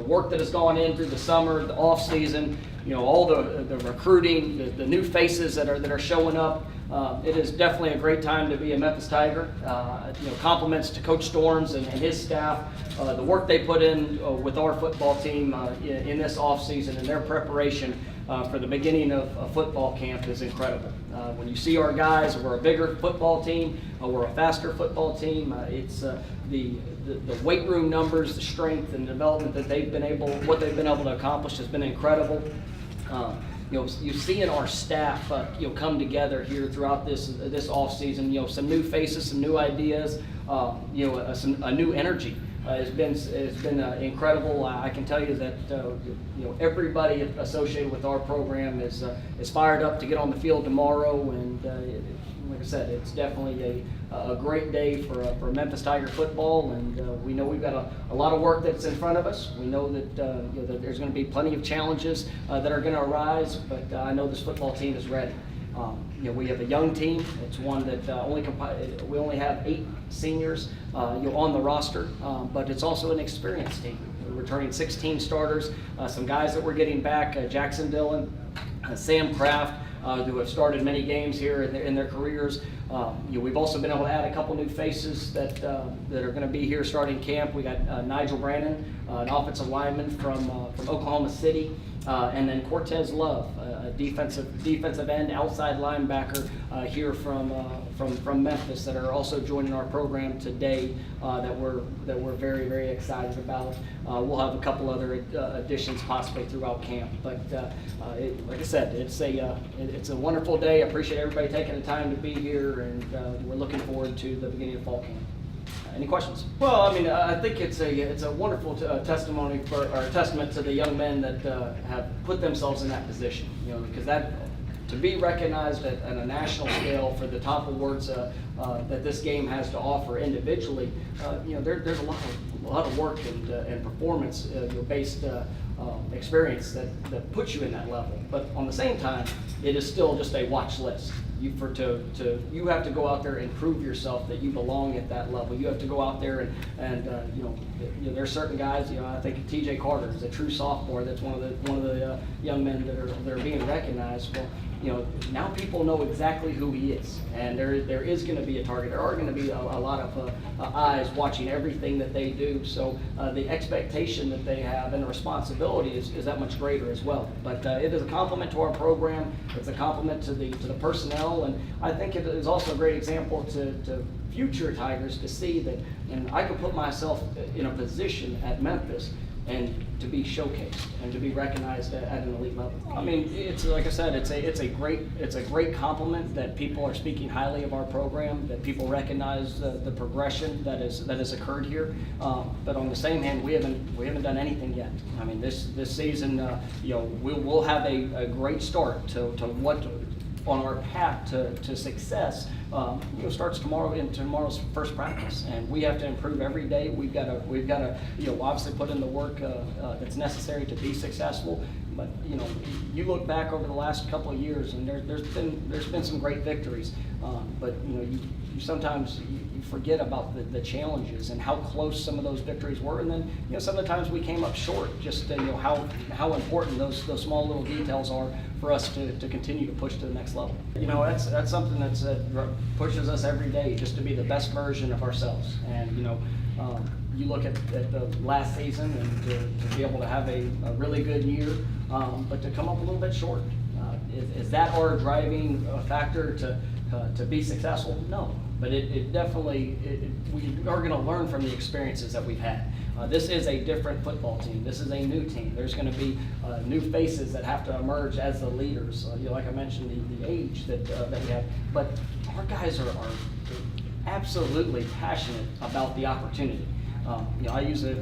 work that has gone in through the summer, the off season, all the recruiting, the new faces that are showing up. It is definitely a great time to be a Memphis Tiger. Compliments to Coach Storms and his staff. The work they put in with our football team in this offseason and their preparation for the beginning of football camp is incredible. When you see our guys, we're a bigger football team, we're a faster football team. It's the weight room numbers, the strength and development that what they've been able to accomplish has been incredible. You see in our staff, come together here throughout this off season. Some new faces, some new ideas, a new energy. Has been incredible. I can tell you that everybody associated with our program is fired up to get on the field tomorrow, and like I said, it's definitely a great day for Memphis Tiger football, and we know we've got a lot of work that's in front of us. We know that, that there's going to be plenty of challenges that are going to arise, but I know this football team is ready. We have a young team. It's one that we only have 8 seniors on the roster, but it's also an experienced team. We're returning 16 starters, some guys that we're getting back, Jackson Dillon, Sam Kraft, who have started many games here in their careers. We've also been able to add a couple new faces that are going to be here starting camp. We got Nigel Brannon, an offensive lineman from Oklahoma City. And then Cortez Love, a defensive end, outside linebacker here from Memphis, that are also joining our program today. That we're very, very excited about. We'll have a couple other additions possibly throughout camp. But like I said, it's a wonderful day. I appreciate everybody taking the time to be here, and we're looking forward to the beginning of fall camp. Any questions? Well, I think it's a wonderful testimony or testament to the young men that have put themselves in that position. Because to be recognized at a national scale for the top awards that this game has to offer individually, there's a lot of work and performance based experience that puts you in that level. But on the same time, it is still just a watch list. You have to go out there and prove yourself that you belong at that level. You have to go out there and there are certain guys. I think T.J. Carter is a true sophomore. That's one of the young men that are being recognized. Well, now people know exactly who he is, and there is going to be a target. There are going to be a lot of eyes watching everything that they do. So the expectation that they have and the responsibility is that much greater as well. But it is a compliment to our program. It's a compliment to the personnel, and I think it is also a great example to future Tigers to see that, and I could put myself in a position at Memphis and to be showcased and to be recognized at an elite level. It's like I said, it's a great compliment that people are speaking highly of our program, that people recognize the progression that has occurred here. But on the same hand, we haven't done anything yet. This season, we'll have a great start to what on our path to success. Starts tomorrow in tomorrow's first practice, and we have to improve every day. We've got to obviously put in the work that's necessary to be successful. But you look back over the last couple of years, and there's been some great victories. But you sometimes you forget about the challenges and how close some of those victories were, and then some of the times we came up short. Just how important those small little details are for us to continue to push to the next level. That's something that pushes us every day, just to be the best version of ourselves. And you look at the last season and to be able to have a really good year, but to come up a little bit short. Is that our driving factor to be successful? No, but it definitely, we are going to learn from the experiences that we've had. This is a different football team. This is a new team. There's going to be new faces that have to emerge as the leaders. Like I mentioned, the age that we have. But our guys are absolutely passionate about the opportunity. I use the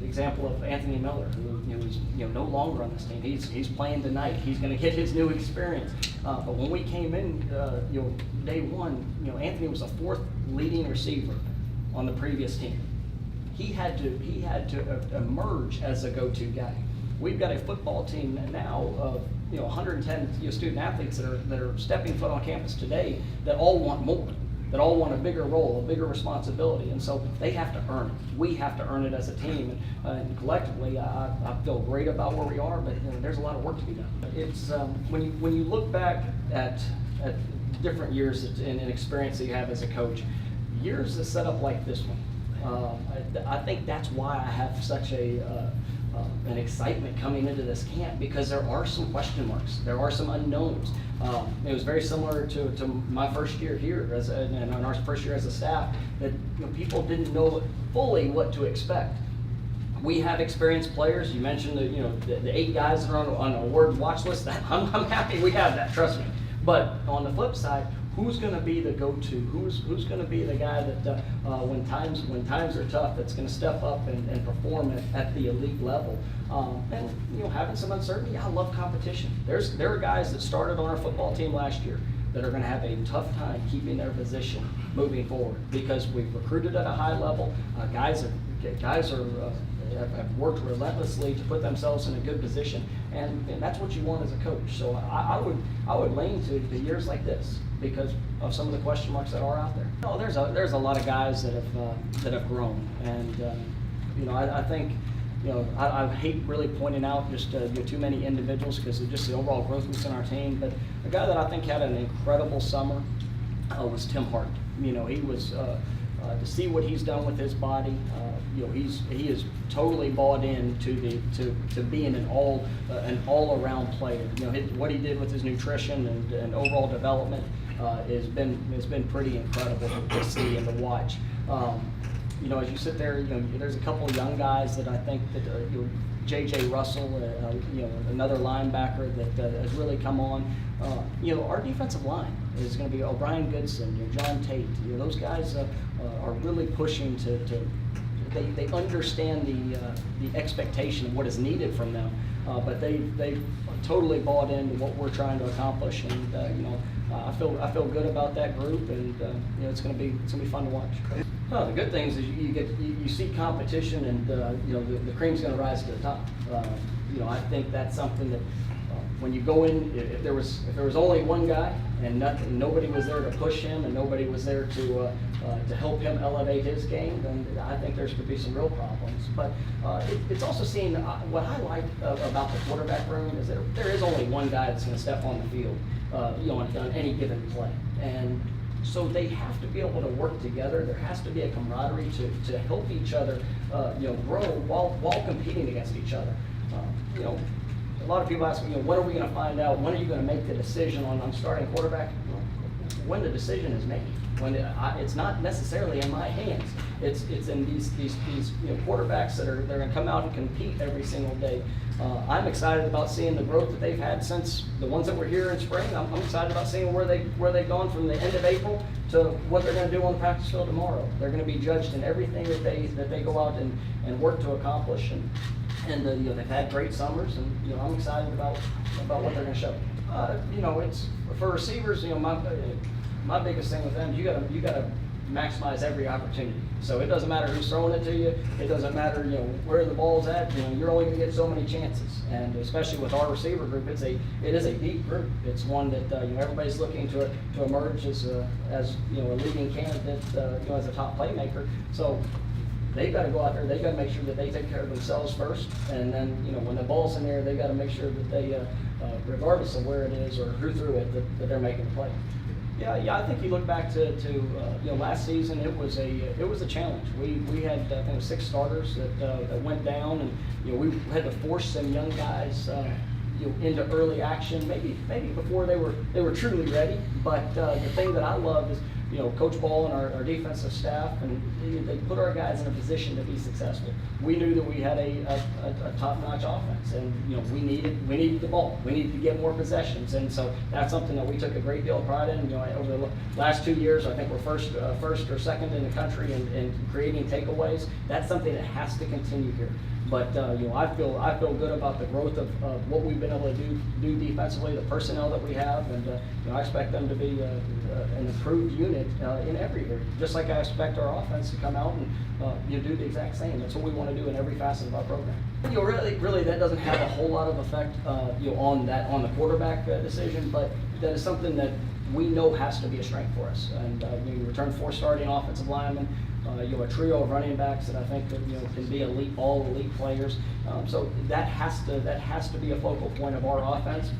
example of Anthony Miller, who is no longer on this team. He's playing tonight. He's going to get his new experience. But when we came in, day one, Anthony was the 4th leading receiver on the previous team. He had to emerge as a go-to guy. We've got a football team now of 110 student athletes that are stepping foot on campus today that all want more. that all want a bigger role, a bigger responsibility, and so they have to earn it. We have to earn it as a team, and collectively, I feel great about where we are, but there's a lot of work to be done. It's when you look back at different years and experience that you have as a coach, years is set up like this one. I think that's why I have such an excitement coming into this camp, because there are some question marks, there are some unknowns. It was very similar to my first year here and our first year as a staff, that people didn't know fully what to expect. We have experienced players. You mentioned the 8 guys that are on a award watch list. I'm happy we have that, trust me. But on the flip side, who's going to be the go-to? Who's going to be the guy that when times are tough, that's going to step up and perform at the elite level? And having some uncertainty. I love competition. There are guys that started on our football team last year that are going to have a tough time keeping their position moving forward, because we've recruited at a high level. Guys have worked relentlessly to put themselves in a good position, and that's what you want as a coach. So I would lean to years like this because of some of the question marks that are out there. Oh, there's a lot of guys that have grown, and I think I hate really pointing out just too many individuals because of just the overall growth within our team. But a guy that I think had an incredible summer was Tim Hart. He was to see what he's done with his body. He is totally bought in to being an all-around player. What he did with his nutrition and overall development has been pretty incredible to see and to watch. As you sit there, there's a couple of young guys that I think that J.J. Russell, another linebacker that has really come on. Our defensive line is going to be O'Brien Goodson, John Tate. Those guys are really pushing to they understand the expectation of what is needed from them, but they totally bought into what we're trying to accomplish, and I feel good about that group, and it's going to be fun to watch. The good things is you see competition, and the cream's going to rise to the top. I think that's something that when you go in, if there was only one guy and nobody was there to push him and nobody was there to help him elevate his game, then I think there's going to be some real problems. But it's also seeing what I like about the quarterback room is that there is only one guy that's going to step on the field, on any given play, and so they have to be able to work together. There has to be a camaraderie to help each other, grow while competing against each other. A lot of people ask me, when are we going to find out? When are you going to make the decision on starting quarterback? When the decision is made. When it's not necessarily in my hands. It's in these quarterbacks that are going to come out and compete every single day. I'm excited about seeing the growth that they've had since the ones that were here in spring. I'm excited about seeing where they've gone from the end of April to what they're going to do on the practice field tomorrow. They're going to be judged in everything that they go out and work to accomplish. And they've had great summers, and I'm excited about what they're going to show. It's for receivers. My biggest thing with them, you got to maximize every opportunity. So it doesn't matter who's throwing it to you. It doesn't matter where the ball's at. You're only going to get so many chances. And especially with our receiver group, it is a deep group. It's one that everybody's looking to emerge as a leading candidate, as a top playmaker. So they've got to go out there. They've got to make sure that they take care of themselves first, and then when the ball's in there, they've got to make sure that they, regardless of where it is or who threw it, that they're making a play. Yeah. I think you look back to last season. It was a challenge. We had I think 6 starters that went down, and we had to force some young guys into early action. Maybe before they were truly ready. But the thing that I love is Coach Ball and our defensive staff, and they put our guys in a position to be successful. We knew that we had a top-notch offense, and we needed the ball. We needed to get more possessions, and so that's something that we took a great deal of pride in. Over the last 2 years, I think we're first or second in the country in creating takeaways. That's something that has to continue here. But I feel good about the growth of what we've been able to do defensively, the personnel that we have, and I expect them to be an improved unit in every area. Just like I expect our offense to come out and do the exact same. That's what we want to do in every facet of our program. Really, that doesn't have a whole lot of effect on the quarterback decision, but that is something that we know has to be a strength for us. And we returned 4 starting offensive linemen, a trio of running backs that I think that, can be elite, all elite players. So that has to be a focal point of our offense.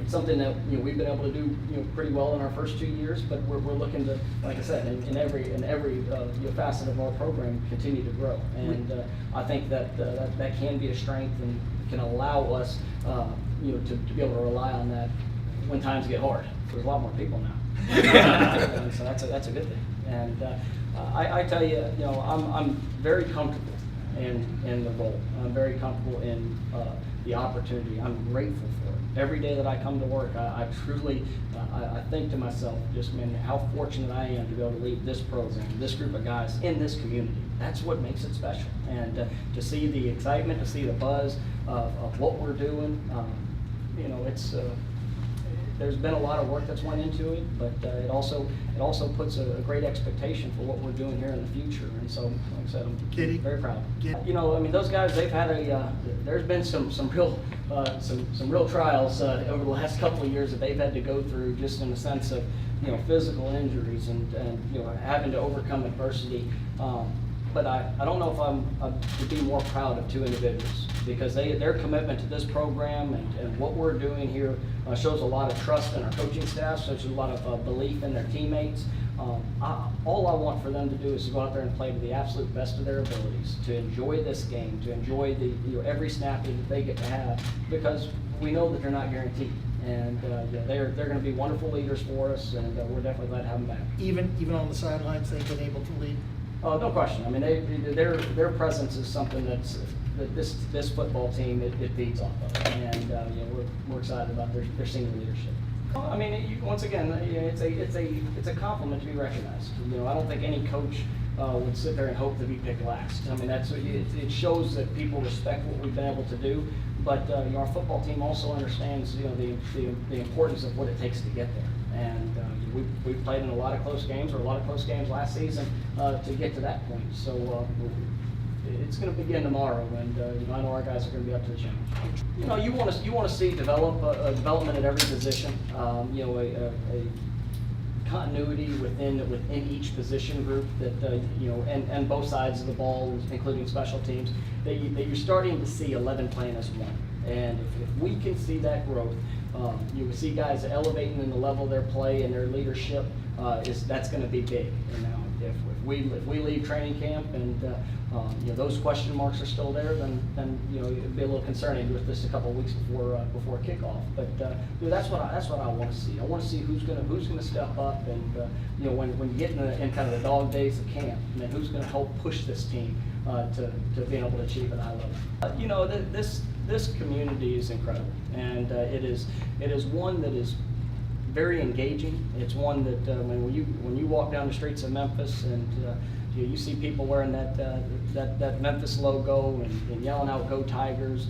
It's something that we've been able to do pretty well in our first 2 years, but we're looking to, like I said, in every facet of our program, continue to grow. And I think that can be a strength and can allow us to be able to rely on that when times get hard. There's a lot more people now, and so that's a good thing. And I tell you, I'm very comfortable in the role. I'm very comfortable in the opportunity. I'm grateful for it. Every day that I come to work, I truly, I think to myself, just, man, how fortunate I am to be able to lead this program, this group of guys in this community. That's what makes it special. And to see the excitement, to see the buzz of what we're doing, it's there's been a lot of work that's went into it, but it also puts a great expectation for what we're doing here in the future. And so, like I said, I'm very proud. Those guys, they've had there's been some real trials over the last couple of years that they've had to go through, just in the sense of physical injuries and having to overcome adversity. But I don't know if I'm to be more proud of 2 individuals, because their commitment to this program and what we're doing here shows a lot of trust in our coaching staff, shows a lot of belief in their teammates. All I want for them to do is to go out there and play to the absolute best of their abilities, to enjoy this game, to enjoy every snap that they get to have, because we know that they're not guaranteed. And they're going to be wonderful leaders for us, and we're definitely glad to have them back. Even on the sidelines, they've been able to lead. No question. I mean, their presence is something that this football team it feeds off of, and we're excited about their senior leadership. I mean, once again, it's a compliment to be recognized. I don't think any coach would sit there and hope to be picked last. I mean, it shows that people respect what we've been able to do. But our football team also understands the importance of what it takes to get there. And we've played in a lot of close games, last season to get to that point. So it's going to begin tomorrow, and I know our guys are going to be up to the challenge. You want to see development at every position. A continuity within each position group that and both sides of the ball, including special teams. That you're starting to see 11 playing as one. And if we can see that growth, you will see guys elevating in the level of their play and their leadership. That's going to be big. If we leave training camp and those question marks are still there, then it'd be a little concerning with this a couple of weeks before kickoff. But that's what I want to see. I want to see who's going to step up, and when you get in kind of the dog days of camp, then who's going to help push this team to being able to achieve at a high level. This community is incredible, and it is one that is very engaging. It's one that when you walk down the streets of Memphis and you see people wearing that Memphis logo and yelling out "Go Tigers,"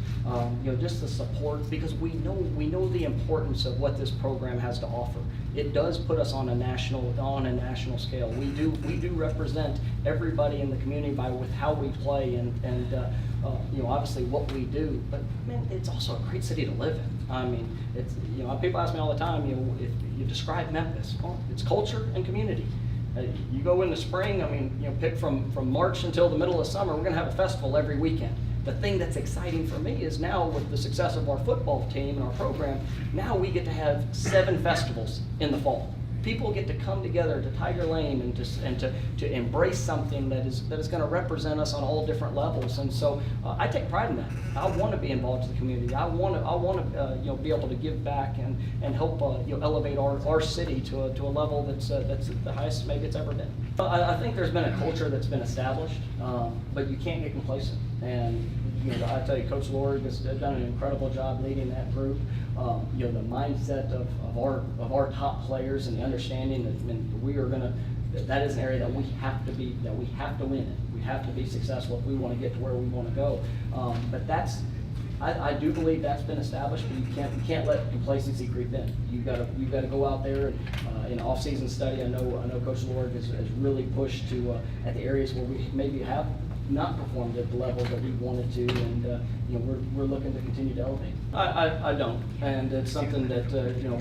just the support, because we know the importance of what this program has to offer. It does put us on a national scale. We do represent everybody in the community with how we play and obviously what we do. But man, it's also a great city to live in. I mean, it's people ask me all the time, if you describe Memphis, it's culture and community. You go in the spring, pick from March until the middle of summer, we're going to have a festival every weekend. The thing that's exciting for me is now, with the success of our football team and our program, now we get to have 7 festivals in the fall. People get to come together to Tiger Lane and to embrace something that is going to represent us on all different levels. And so I take pride in that. I want to be involved in the community. I want to be able to give back and help elevate our city to a level that's the highest maybe it's ever been. I think there's been a culture that's been established, but you can't get complacent. And I tell you, Coach Lord has done an incredible job leading that group. The mindset of our top players and the understanding that that is an area that we have to win in. We have to be successful if we want to get to where we want to go. But I do believe that's been established, but you can't let complacency creep in. You've got to go out there and in off-season study. I know Coach Lord has really pushed to at the areas where we maybe have not performed at the level that we wanted to, and we're looking to continue to elevate. I don't, and it's something that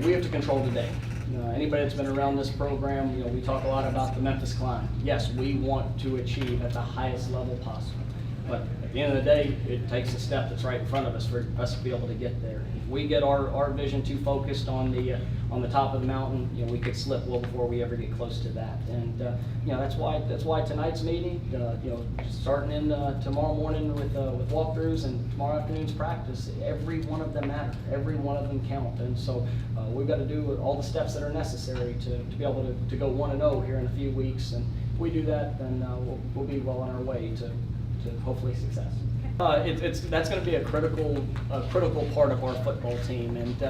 we have to control today. Anybody that's been around this program, we talk a lot about the Memphis climb. Yes, we want to achieve at the highest level possible. But at the end of the day, it takes a step that's right in front of us for us to be able to get there. If we get our vision too focused on the top of the mountain, we could slip well before we ever get close to that. And that's why tonight's meeting, starting in tomorrow morning with walkthroughs and tomorrow afternoon's practice, every one of them matter. Every one of them count. And so we've got to do all the steps that are necessary to be able to go 1-0 here in a few weeks. And if we do that, then we'll be well on our way to hopefully success. That's going to be a critical part of our football team, and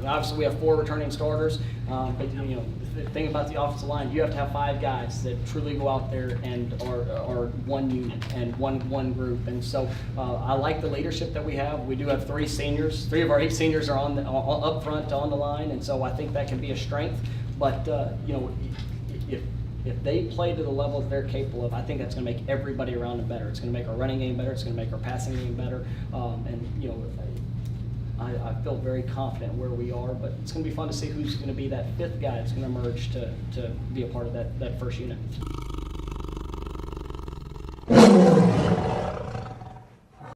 obviously we have 4 returning starters, but the thing about the offensive line, you have to have 5 guys that truly go out there and are one unit and one group, and so I like the leadership that we have. We do have 3 seniors. 3 of our 8 seniors are up front on the line, and so I think that can be a strength. But if they play to the level that they're capable of, I think that's going to make everybody around them better. It's going to make our running game better. It's going to make our passing game better. I feel very confident where we are, but it's going to be fun to see who's going to be that 5th guy that's going to emerge to be a part of that first unit.